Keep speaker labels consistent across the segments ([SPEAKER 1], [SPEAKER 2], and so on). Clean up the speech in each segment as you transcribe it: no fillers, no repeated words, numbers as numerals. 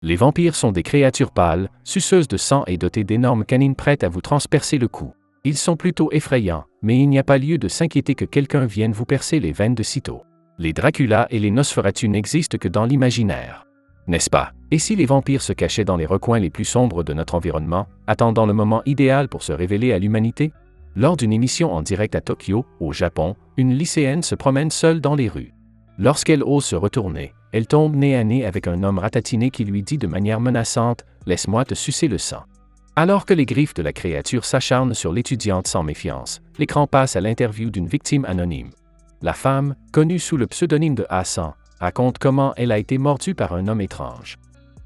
[SPEAKER 1] Les vampires sont des créatures pâles, suceuses de sang et dotées d'énormes canines prêtes à vous transpercer le cou. Ils sont plutôt effrayants, mais il n'y a pas lieu de s'inquiéter que quelqu'un vienne vous percer les veines de sitôt. Les Dracula et les Nosferatu n'existent que dans l'imaginaire. N'est-ce pas? Et si les vampires se cachaient dans les recoins les plus sombres de notre environnement, attendant le moment idéal pour se révéler à l'humanité? Lors d'une émission en direct à Tokyo, au Japon, une lycéenne se promène seule dans les rues. Lorsqu'elle ose se retourner, elle tombe nez à nez avec un homme ratatiné qui lui dit de manière menaçante « Laisse-moi te sucer le sang ». Alors que les griffes de la créature s'acharnent sur l'étudiante sans méfiance, l'écran passe à l'interview d'une victime anonyme. La femme, connue sous le pseudonyme de Hassan, raconte comment elle a été mordue par un homme étrange.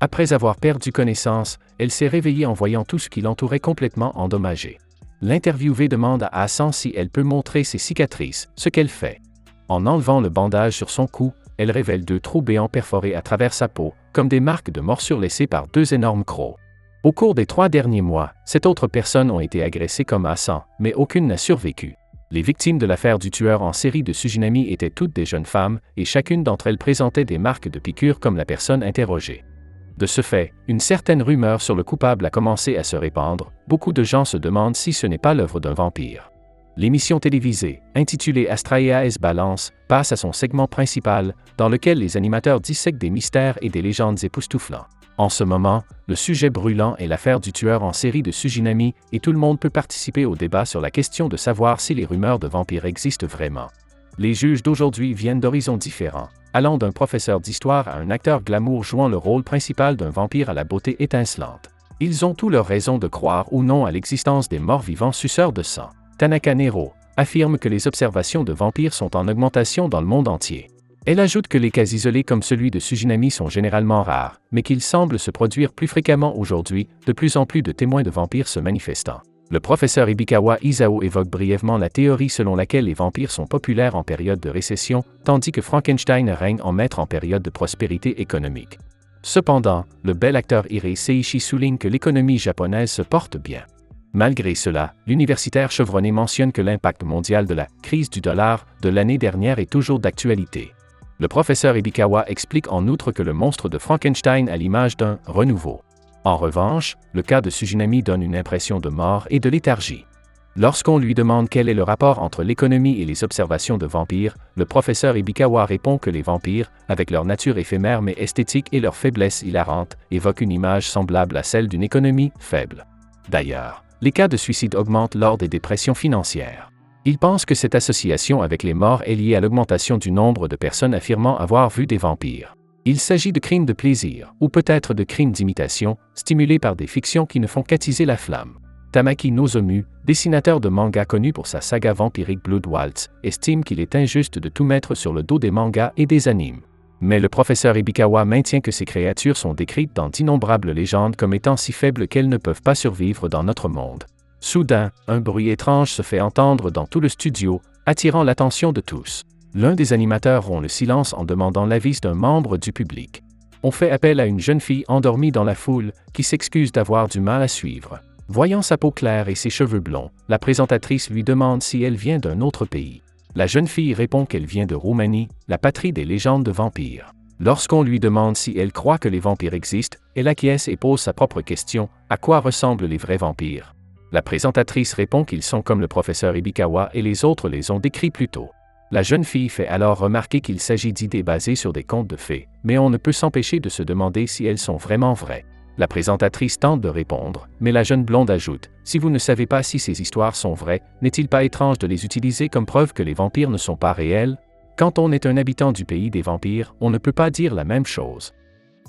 [SPEAKER 1] Après avoir perdu connaissance, elle s'est réveillée en voyant tout ce qui l'entourait complètement endommagé. L'interviewée demande à Hassan si elle peut montrer ses cicatrices, ce qu'elle fait. En enlevant le bandage sur son cou, elle révèle 2 trous béants perforés à travers sa peau, comme des marques de morsures laissées par 2 énormes crocs. Au cours des 3 derniers mois, 7 autres personnes ont été agressées comme Hassan, mais aucune n'a survécu. Les victimes de l'affaire du tueur en série de Sujinami étaient toutes des jeunes femmes, et chacune d'entre elles présentait des marques de piqûres comme la personne interrogée. De ce fait, une certaine rumeur sur le coupable a commencé à se répandre. Beaucoup de gens se demandent si ce n'est pas l'œuvre d'un vampire. L'émission télévisée, intitulée Astraeas Balance, passe à son segment principal, dans lequel les animateurs dissèquent des mystères et des légendes époustouflants. En ce moment, le sujet brûlant est l'affaire du tueur en série de Sujinami, et tout le monde peut participer au débat sur la question de savoir si les rumeurs de vampires existent vraiment. Les juges d'aujourd'hui viennent d'horizons différents, allant d'un professeur d'histoire à un acteur glamour jouant le rôle principal d'un vampire à la beauté étincelante. Ils ont tous leurs raisons de croire ou non à l'existence des morts vivants suceurs de sang. Tanaka Nero affirme que les observations de vampires sont en augmentation dans le monde entier. Elle ajoute que les cas isolés comme celui de Sujinami sont généralement rares, mais qu'ils semblent se produire plus fréquemment aujourd'hui, de plus en plus de témoins de vampires se manifestant. Le professeur Ibikawa Isao évoque brièvement la théorie selon laquelle les vampires sont populaires en période de récession, tandis que Frankenstein règne en maître en période de prospérité économique. Cependant, le bel acteur Ire Seishi souligne que l'économie japonaise se porte bien. Malgré cela, l'universitaire chevronné mentionne que l'impact mondial de la « crise du dollar » de l'année dernière est toujours d'actualité. Le professeur Ibikawa explique en outre que le monstre de Frankenstein a l'image d'un « renouveau ». En revanche, le cas de Sujinami donne une impression de mort et de léthargie. Lorsqu'on lui demande quel est le rapport entre l'économie et les observations de vampires, le professeur Ibikawa répond que les vampires, avec leur nature éphémère mais esthétique et leur faiblesse hilarante, évoquent une image semblable à celle d'une économie faible. D'ailleurs, les cas de suicide augmentent lors des dépressions financières. Il pense que cette association avec les morts est liée à l'augmentation du nombre de personnes affirmant avoir vu des vampires. Il s'agit de crimes de plaisir, ou peut-être de crimes d'imitation, stimulés par des fictions qui ne font qu'attiser la flamme. Tamaki Nozomu, dessinateur de manga connu pour sa saga vampirique Blood Waltz, estime qu'il est injuste de tout mettre sur le dos des mangas et des animes. Mais le professeur Ibikawa maintient que ces créatures sont décrites dans d'innombrables légendes comme étant si faibles qu'elles ne peuvent pas survivre dans notre monde. Soudain, un bruit étrange se fait entendre dans tout le studio, attirant l'attention de tous. L'un des animateurs rompt le silence en demandant l'avis d'un membre du public. On fait appel à une jeune fille endormie dans la foule, qui s'excuse d'avoir du mal à suivre. Voyant sa peau claire et ses cheveux blonds, la présentatrice lui demande si elle vient d'un autre pays. La jeune fille répond qu'elle vient de Roumanie, la patrie des légendes de vampires. Lorsqu'on lui demande si elle croit que les vampires existent, elle acquiesce et pose sa propre question, à quoi ressemblent les vrais vampires? La présentatrice répond qu'ils sont comme le professeur Ibikawa et les autres les ont décrits plus tôt. La jeune fille fait alors remarquer qu'il s'agit d'idées basées sur des contes de fées, mais on ne peut s'empêcher de se demander si elles sont vraiment vraies. La présentatrice tente de répondre, mais la jeune blonde ajoute « Si vous ne savez pas si ces histoires sont vraies, n'est-il pas étrange de les utiliser comme preuve que les vampires ne sont pas réels? Quand on est un habitant du pays des vampires, on ne peut pas dire la même chose. »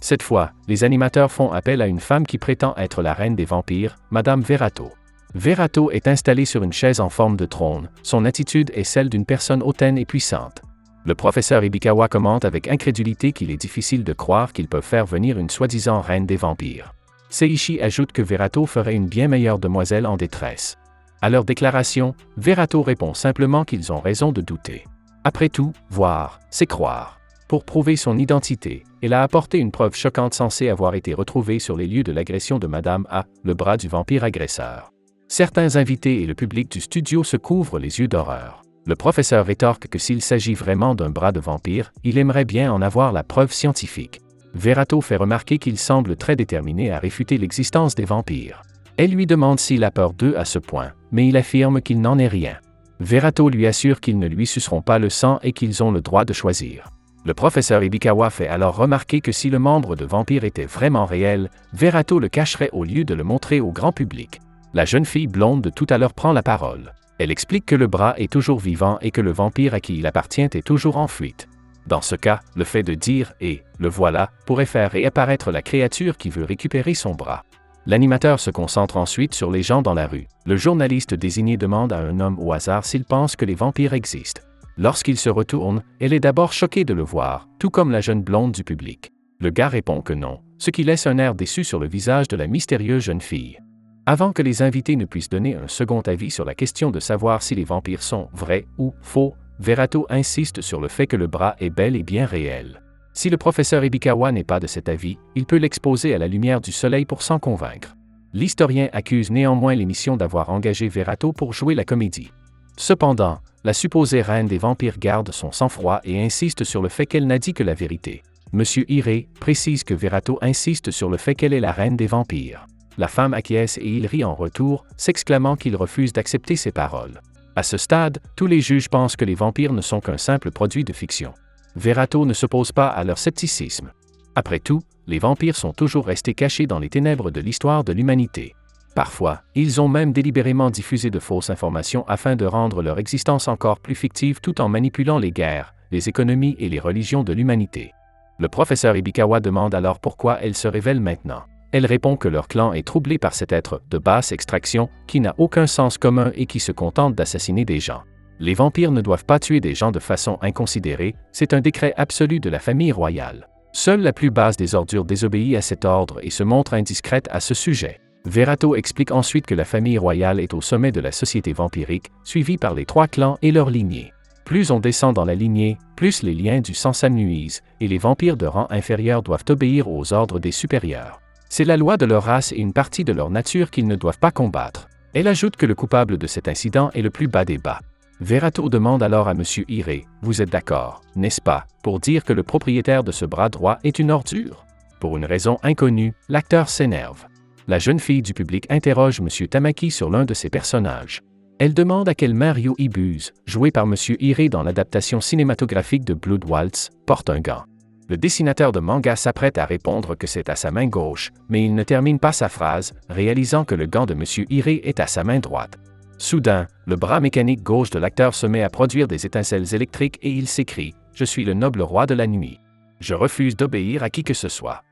[SPEAKER 1] Cette fois, les animateurs font appel à une femme qui prétend être la reine des vampires, Madame Verato. Verato est installée sur une chaise en forme de trône, son attitude est celle d'une personne hautaine et puissante. Le professeur Ibikawa commente avec incrédulité qu'il est difficile de croire qu'ils peuvent faire venir une soi-disant reine des vampires. Seishi ajoute que Verato ferait une bien meilleure demoiselle en détresse. À leur déclaration, Verato répond simplement qu'ils ont raison de douter. Après tout, voir, c'est croire. Pour prouver son identité, elle a apporté une preuve choquante censée avoir été retrouvée sur les lieux de l'agression de Madame A, le bras du vampire agresseur. Certains invités et le public du studio se couvrent les yeux d'horreur. Le professeur rétorque que s'il s'agit vraiment d'un bras de vampire, il aimerait bien en avoir la preuve scientifique. Verato fait remarquer qu'il semble très déterminé à réfuter l'existence des vampires. Elle lui demande s'il a peur d'eux à ce point, mais il affirme qu'il n'en est rien. Verato lui assure qu'ils ne lui suceront pas le sang et qu'ils ont le droit de choisir. Le professeur Ibikawa fait alors remarquer que si le membre de vampire était vraiment réel, Verato le cacherait au lieu de le montrer au grand public. La jeune fille blonde de tout à l'heure prend la parole. Elle explique que le bras est toujours vivant et que le vampire à qui il appartient est toujours en fuite. Dans ce cas, le fait de dire « et le voilà » pourrait faire réapparaître la créature qui veut récupérer son bras. L'animateur se concentre ensuite sur les gens dans la rue. Le journaliste désigné demande à un homme au hasard s'il pense que les vampires existent. Lorsqu'il se retourne, elle est d'abord choquée de le voir, tout comme la jeune blonde du public. Le gars répond que non, ce qui laisse un air déçu sur le visage de la mystérieuse jeune fille. Avant que les invités ne puissent donner un second avis sur la question de savoir si les vampires sont vrais ou faux, Verato insiste sur le fait que le bras est bel et bien réel. Si le professeur Ibikawa n'est pas de cet avis, il peut l'exposer à la lumière du soleil pour s'en convaincre. L'historien accuse néanmoins l'émission d'avoir engagé Verato pour jouer la comédie. Cependant, la supposée reine des vampires garde son sang-froid et insiste sur le fait qu'elle n'a dit que la vérité. Monsieur Ire précise que Verato insiste sur le fait qu'elle est la reine des vampires. La femme acquiesce et il rit en retour, s'exclamant qu'il refuse d'accepter ses paroles. À ce stade, tous les juges pensent que les vampires ne sont qu'un simple produit de fiction. Verato ne s'oppose pas à leur scepticisme. Après tout, les vampires sont toujours restés cachés dans les ténèbres de l'histoire de l'humanité. Parfois, ils ont même délibérément diffusé de fausses informations afin de rendre leur existence encore plus fictive tout en manipulant les guerres, les économies et les religions de l'humanité. Le professeur Ibikawa demande alors pourquoi elles se révèlent maintenant. Elle répond que leur clan est troublé par cet être de basse extraction qui n'a aucun sens commun et qui se contente d'assassiner des gens. Les vampires ne doivent pas tuer des gens de façon inconsidérée, c'est un décret absolu de la famille royale. Seule la plus basse des ordures désobéit à cet ordre et se montre indiscrète à ce sujet. Verato explique ensuite que la famille royale est au sommet de la société vampirique, suivie par les 3 clans et leurs lignées. Plus on descend dans la lignée, plus les liens du sang s'amenuisent, et les vampires de rang inférieur doivent obéir aux ordres des supérieurs. C'est la loi de leur race et une partie de leur nature qu'ils ne doivent pas combattre. Elle ajoute que le coupable de cet incident est le plus bas des bas. Verato demande alors à M. Ire, « Vous êtes d'accord, n'est-ce pas, pour dire que le propriétaire de ce bras droit est une ordure ?» Pour une raison inconnue, l'acteur s'énerve. La jeune fille du public interroge M. Tamaki sur l'un de ses personnages. Elle demande à quel Mario Ibuse, joué par M. Ire dans l'adaptation cinématographique de Blood Waltz, porte un gant. Le dessinateur de manga s'apprête à répondre que c'est à sa main gauche, mais il ne termine pas sa phrase, réalisant que le gant de M. Ire est à sa main droite. Soudain, le bras mécanique gauche de l'acteur se met à produire des étincelles électriques et il s'écrie « Je suis le noble roi de la nuit. Je refuse d'obéir à qui que ce soit. »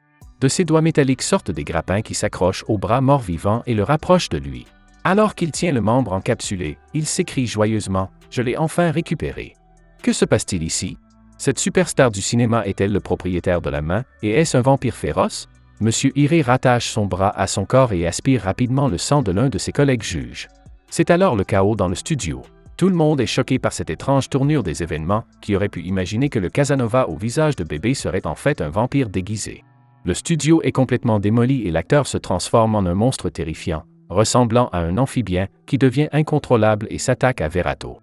[SPEAKER 1] De ses doigts métalliques sortent des grappins qui s'accrochent au bras mort-vivant et le rapprochent de lui. Alors qu'il tient le membre encapsulé, il s'écrie joyeusement « Je l'ai enfin récupéré. » Que se passe-t-il ici? Cette superstar du cinéma est-elle le propriétaire de la main, et est-ce un vampire féroce? M. Ire rattache son bras à son corps et aspire rapidement le sang de l'un de ses collègues juges. C'est alors le chaos dans le studio. Tout le monde est choqué par cette étrange tournure des événements, qui aurait pu imaginer que le Casanova au visage de bébé serait en fait un vampire déguisé. Le studio est complètement démoli et l'acteur se transforme en un monstre terrifiant, ressemblant à un amphibien, qui devient incontrôlable et s'attaque à Verato.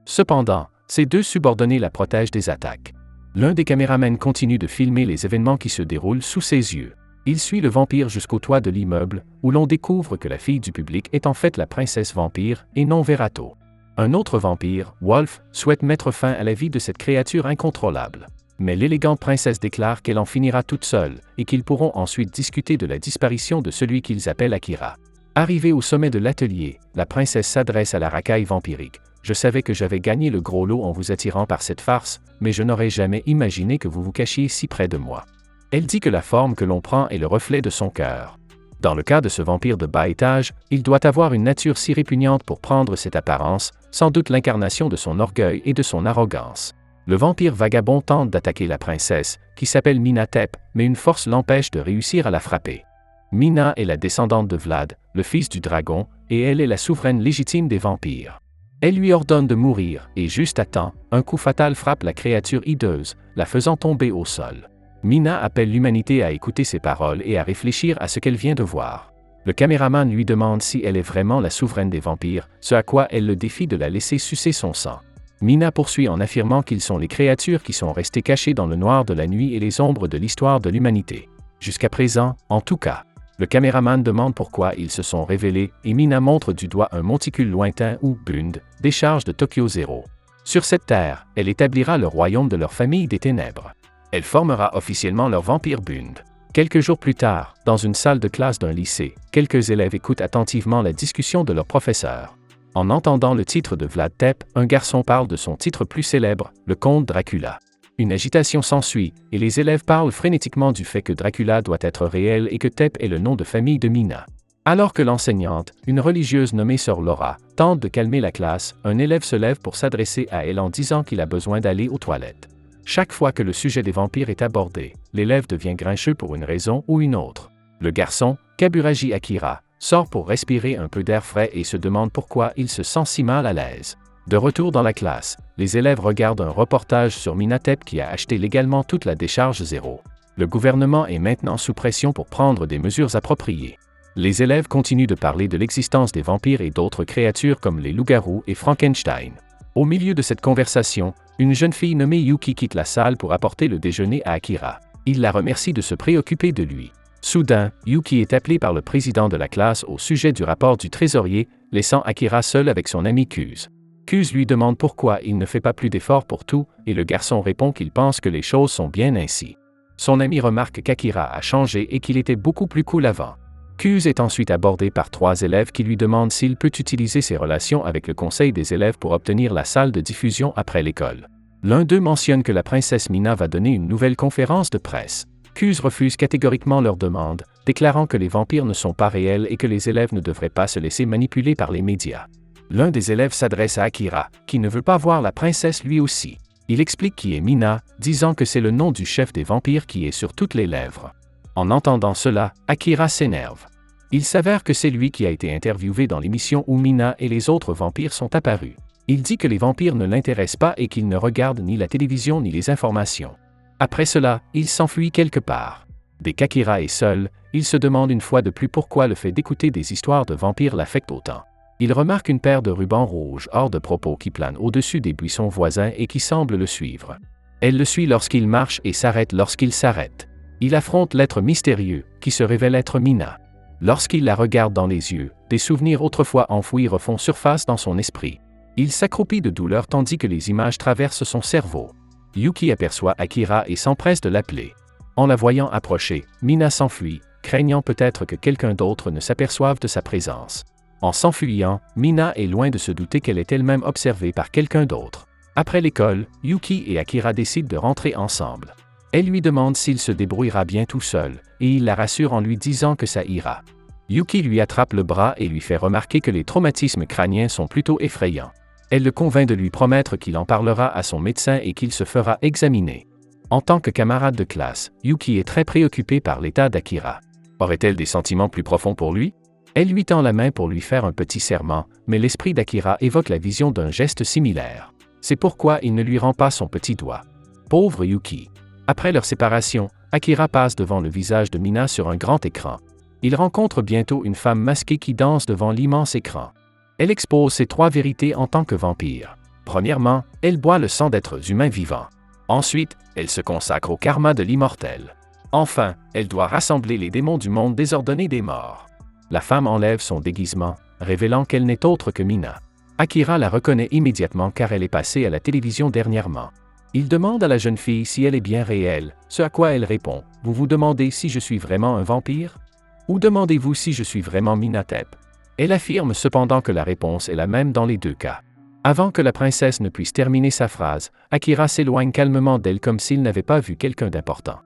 [SPEAKER 1] Cependant, ses 2 subordonnés la protègent des attaques. L'un des caméramans continue de filmer les événements qui se déroulent sous ses yeux. Il suit le vampire jusqu'au toit de l'immeuble, où l'on découvre que la fille du public est en fait la princesse vampire, et non Verato. Un autre vampire, Wolf, souhaite mettre fin à la vie de cette créature incontrôlable. Mais l'élégante princesse déclare qu'elle en finira toute seule, et qu'ils pourront ensuite discuter de la disparition de celui qu'ils appellent Akira. Arrivée au sommet de l'atelier, la princesse s'adresse à la racaille vampirique. « Je savais que j'avais gagné le gros lot en vous attirant par cette farce, mais je n'aurais jamais imaginé que vous vous cachiez si près de moi. » Elle dit que la forme que l'on prend est le reflet de son cœur. Dans le cas de ce vampire de bas étage, il doit avoir une nature si répugnante pour prendre cette apparence, sans doute l'incarnation de son orgueil et de son arrogance. Le vampire vagabond tente d'attaquer la princesse, qui s'appelle Minatep, mais une force l'empêche de réussir à la frapper. Mina est la descendante de Vlad, le fils du dragon, et elle est la souveraine légitime des vampires. Elle lui ordonne de mourir, et juste à temps, un coup fatal frappe la créature hideuse, la faisant tomber au sol. Mina appelle l'humanité à écouter ses paroles et à réfléchir à ce qu'elle vient de voir. Le caméraman lui demande si elle est vraiment la souveraine des vampires, ce à quoi elle le défie de la laisser sucer son sang. Mina poursuit en affirmant qu'ils sont les créatures qui sont restées cachées dans le noir de la nuit et les ombres de l'histoire de l'humanité. Jusqu'à présent, en tout cas. Le caméraman demande pourquoi ils se sont révélés et Mina montre du doigt un monticule lointain où Bund, décharge de Tokyo Zero. Sur cette terre, elle établira le royaume de leur famille des ténèbres. Elle formera officiellement leur vampire Bund. Quelques jours plus tard, dans une salle de classe d'un lycée, quelques élèves écoutent attentivement la discussion de leur professeur. En entendant le titre de Vlad Tep, un garçon parle de son titre plus célèbre, le comte Dracula. Une agitation s'ensuit, et les élèves parlent frénétiquement du fait que Dracula doit être réel et que Tep est le nom de famille de Mina. Alors que l'enseignante, une religieuse nommée Sœur Laura, tente de calmer la classe, un élève se lève pour s'adresser à elle en disant qu'il a besoin d'aller aux toilettes. Chaque fois que le sujet des vampires est abordé, l'élève devient grincheux pour une raison ou une autre. Le garçon, Kaburagi Akira, sort pour respirer un peu d'air frais et se demande pourquoi il se sent si mal à l'aise. De retour dans la classe, les élèves regardent un reportage sur Minatep qui a acheté légalement toute la décharge zéro. Le gouvernement est maintenant sous pression pour prendre des mesures appropriées. Les élèves continuent de parler de l'existence des vampires et d'autres créatures comme les loups-garous et Frankenstein. Au milieu de cette conversation, une jeune fille nommée Yuki quitte la salle pour apporter le déjeuner à Akira. Il la remercie de se préoccuper de lui. Soudain, Yuki est appelé par le président de la classe au sujet du rapport du trésorier, laissant Akira seul avec son ami Kuz. Kuz lui demande pourquoi il ne fait pas plus d'efforts pour tout, et le garçon répond qu'il pense que les choses sont bien ainsi. Son ami remarque qu'Akira a changé et qu'il était beaucoup plus cool avant. Kuz est ensuite abordé par 3 élèves qui lui demandent s'il peut utiliser ses relations avec le conseil des élèves pour obtenir la salle de diffusion après l'école. L'un d'eux mentionne que la princesse Mina va donner une nouvelle conférence de presse. Kuz refuse catégoriquement leur demande, déclarant que les vampires ne sont pas réels et que les élèves ne devraient pas se laisser manipuler par les médias. L'un des élèves s'adresse à Akira, qui ne veut pas voir la princesse lui aussi. Il explique qui est Mina, disant que c'est le nom du chef des vampires qui est sur toutes les lèvres. En entendant cela, Akira s'énerve. Il s'avère que c'est lui qui a été interviewé dans l'émission où Mina et les autres vampires sont apparus. Il dit que les vampires ne l'intéressent pas et qu'il ne regarde ni la télévision ni les informations. Après cela, il s'enfuit quelque part. Dès qu'Akira est seul, il se demande une fois de plus pourquoi le fait d'écouter des histoires de vampires l'affecte autant. Il remarque une paire de rubans rouges hors de propos qui planent au-dessus des buissons voisins et qui semblent le suivre. Elle le suit lorsqu'il marche et s'arrête lorsqu'il s'arrête. Il affronte l'être mystérieux, qui se révèle être Mina. Lorsqu'il la regarde dans les yeux, des souvenirs autrefois enfouis refont surface dans son esprit. Il s'accroupit de douleur tandis que les images traversent son cerveau. Yuki aperçoit Akira et s'empresse de l'appeler. En la voyant approcher, Mina s'enfuit, craignant peut-être que quelqu'un d'autre ne s'aperçoive de sa présence. En s'enfuyant, Mina est loin de se douter qu'elle est elle-même observée par quelqu'un d'autre. Après l'école, Yuki et Akira décident de rentrer ensemble. Elle lui demande s'il se débrouillera bien tout seul, et il la rassure en lui disant que ça ira. Yuki lui attrape le bras et lui fait remarquer que les traumatismes crâniens sont plutôt effrayants. Elle le convainc de lui promettre qu'il en parlera à son médecin et qu'il se fera examiner. En tant que camarade de classe, Yuki est très préoccupée par l'état d'Akira. Aurait-elle des sentiments plus profonds pour lui? Elle lui tend la main pour lui faire un petit serment, mais l'esprit d'Akira évoque la vision d'un geste similaire. C'est pourquoi il ne lui rend pas son petit doigt. Pauvre Yuki. Après leur séparation, Akira passe devant le visage de Mina sur un grand écran. Il rencontre bientôt une femme masquée qui danse devant l'immense écran. Elle expose ses 3 vérités en tant que vampire. Premièrement, elle boit le sang d'êtres humains vivants. Ensuite, elle se consacre au karma de l'immortel. Enfin, elle doit rassembler les démons du monde désordonné des morts. La femme enlève son déguisement, révélant qu'elle n'est autre que Mina. Akira la reconnaît immédiatement car elle est passée à la télévision dernièrement. Il demande à la jeune fille si elle est bien réelle, ce à quoi elle répond « Vous vous demandez si je suis vraiment un vampire? Ou demandez-vous si je suis vraiment Minatep ?» Elle affirme cependant que la réponse est la même dans les 2 cas. Avant que la princesse ne puisse terminer sa phrase, Akira s'éloigne calmement d'elle comme s'il n'avait pas vu quelqu'un d'important.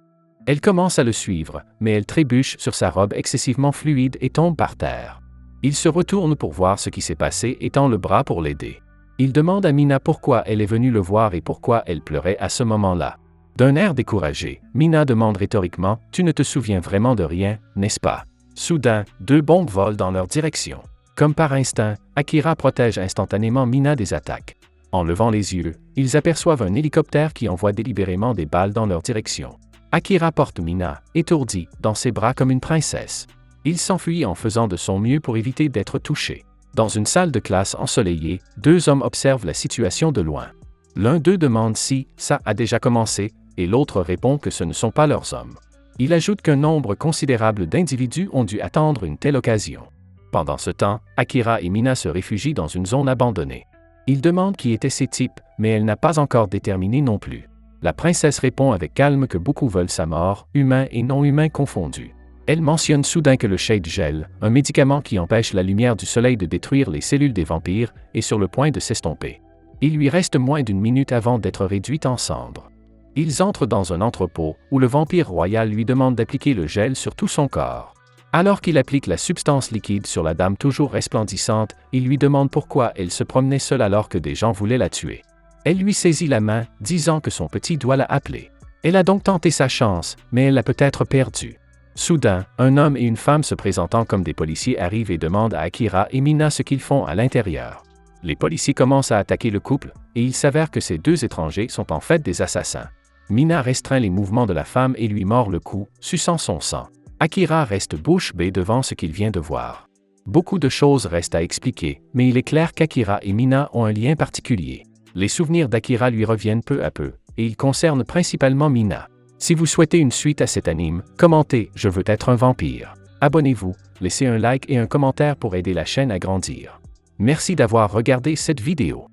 [SPEAKER 1] Elle commence à le suivre, mais elle trébuche sur sa robe excessivement fluide et tombe par terre. Il se retourne pour voir ce qui s'est passé et tend le bras pour l'aider. Il demande à Mina pourquoi elle est venue le voir et pourquoi elle pleurait à ce moment-là. D'un air découragé, Mina demande rhétoriquement « Tu ne te souviens vraiment de rien, n'est-ce pas ?» Soudain, 2 bombes volent dans leur direction. Comme par instinct, Akira protège instantanément Mina des attaques. En levant les yeux, ils aperçoivent un hélicoptère qui envoie délibérément des balles dans leur direction. Akira porte Mina, étourdie, dans ses bras comme une princesse. Il s'enfuit en faisant de son mieux pour éviter d'être touché. Dans une salle de classe ensoleillée, 2 hommes observent la situation de loin. L'un d'eux demande si ça a déjà commencé, et l'autre répond que ce ne sont pas leurs hommes. Il ajoute qu'un nombre considérable d'individus ont dû attendre une telle occasion. Pendant ce temps, Akira et Mina se réfugient dans une zone abandonnée. Ils demandent qui étaient ces types, mais elle n'a pas encore déterminé non plus. La princesse répond avec calme que beaucoup veulent sa mort, humains et non humains confondus. Elle mentionne soudain que le Shade Gel, un médicament qui empêche la lumière du soleil de détruire les cellules des vampires, est sur le point de s'estomper. Il lui reste moins d'une minute avant d'être réduite en cendres. Ils entrent dans un entrepôt, où le vampire royal lui demande d'appliquer le gel sur tout son corps. Alors qu'il applique la substance liquide sur la dame toujours resplendissante, il lui demande pourquoi elle se promenait seule alors que des gens voulaient la tuer. Elle lui saisit la main, disant que son petit doigt l'a appelée. Elle a donc tenté sa chance, mais elle l'a peut-être perdue. Soudain, un homme et une femme se présentant comme des policiers arrivent et demandent à Akira et Mina ce qu'ils font à l'intérieur. Les policiers commencent à attaquer le couple, et il s'avère que ces deux étrangers sont en fait des assassins. Mina restreint les mouvements de la femme et lui mord le cou, suçant son sang. Akira reste bouche bée devant ce qu'il vient de voir. Beaucoup de choses restent à expliquer, mais il est clair qu'Akira et Mina ont un lien particulier. Les souvenirs d'Akira lui reviennent peu à peu, et ils concernent principalement Mina. Si vous souhaitez une suite à cet anime, commentez « Je veux être un vampire ». Abonnez-vous, laissez un like et un commentaire pour aider la chaîne à grandir. Merci d'avoir regardé cette vidéo.